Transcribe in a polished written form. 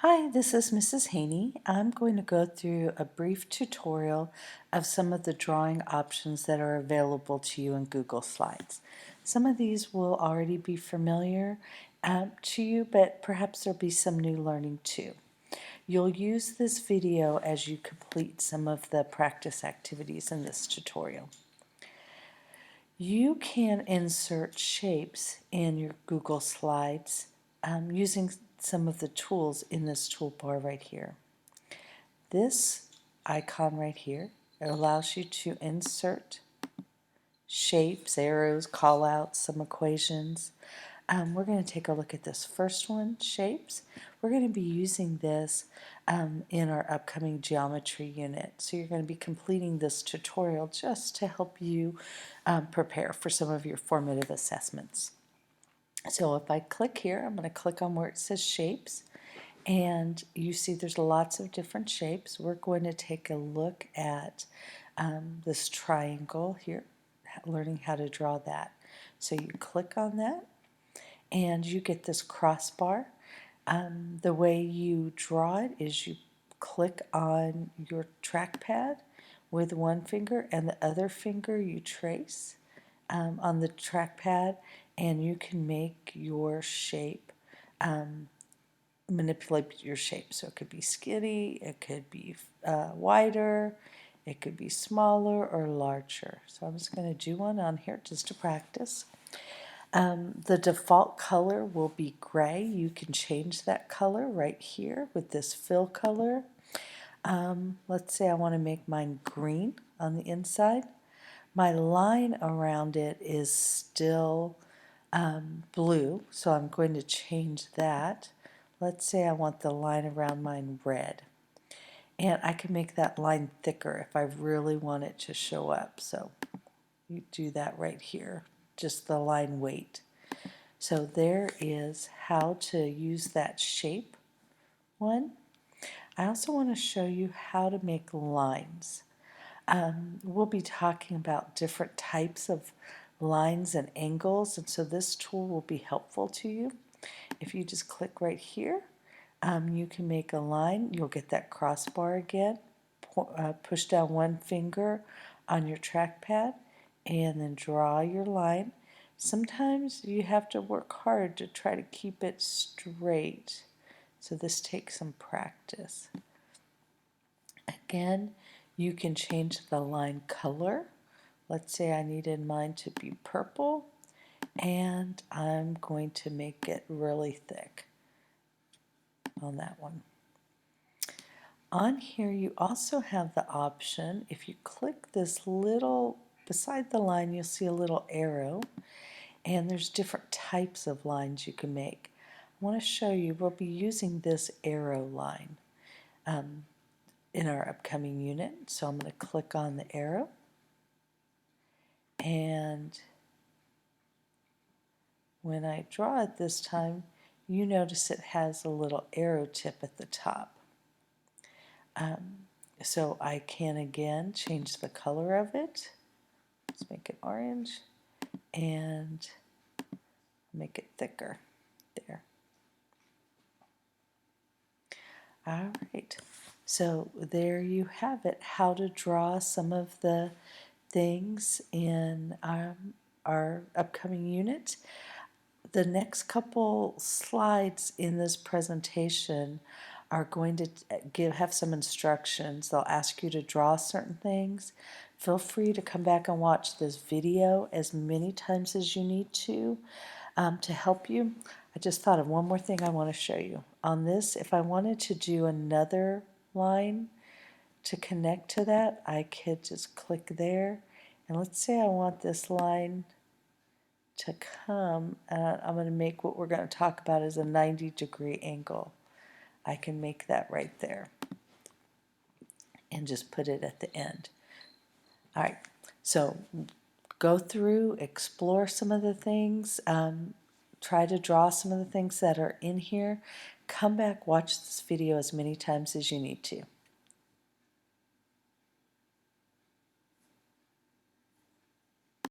Hi, this is Mrs. Haney. I'm going to go through a brief tutorial of some of the drawing options that are available to you in Google Slides. Some of these will already be familiar to you, but perhaps there'll be some new learning too. You'll use this video as you complete some of the practice activities in this tutorial. You can insert shapes in your Google Slides using some of the tools in this toolbar right here. This icon right here, it allows you to insert shapes, arrows, callouts, some equations. We're going to take a look at this first one, shapes. We're going to be using this in our upcoming geometry unit. So you're going to be completing this tutorial just to help you prepare for some of your formative assessments. So if I click here, I'm going to click on where it says shapes, and you see there's lots of different shapes. We're going to take a look at this triangle here, learning how to draw that. So you click on that and you get this crossbar. The way you draw it is you click on your trackpad with one finger and the other finger you trace on the trackpad, and you can make your shape, manipulate your shape. So it could be skinny, it could be wider, it could be smaller or larger. So I'm just going to do one on here just to practice. The default color will be gray. You can change that color right here with this fill color. Let's say I want to make mine green on the inside. My line around it is still blue, so I'm going to change that. Let's say I want the line around mine red. And I can make that line thicker if I really want it to show up. So you do that right here, just the line weight. So there is how to use that shape one. I also want to show you how to make lines. We'll be talking about different types of lines and angles, and so this tool will be helpful to you. If you just click right here, you can make a line. You'll get that crossbar again. Push down one finger on your trackpad and then draw your line. Sometimes you have to work hard to try to keep it straight, so this takes some practice. Again, you can change the line color. Let's say I needed mine to be purple, and I'm going to make it really thick on that one. On here you also have the option, if you click this little, beside the line you'll see a little arrow, and there's different types of lines you can make. I want to show you, we'll be using this arrow line in our upcoming unit. So I'm going to click on the arrow, and when I draw it this time, you notice it has a little arrow tip at the top. So I can again change the color of it. Let's make it orange and make it thicker there. All right, so there you have it, how to draw some of the things in our upcoming unit. The next couple slides in this presentation are going to have some instructions. They'll ask you to draw certain things. Feel free to come back and watch this video as many times as you need to help you. I just thought of one more thing I want to show you. On this, if I wanted to do another line to connect to that, I could just click there. And let's say I want this line to come, I'm going to make what we're going to talk about as a 90-degree angle. I can make that right there and just put it at the end. All right, so go through, explore some of the things, try to draw some of the things that are in here. Come back, watch this video as many times as you need to.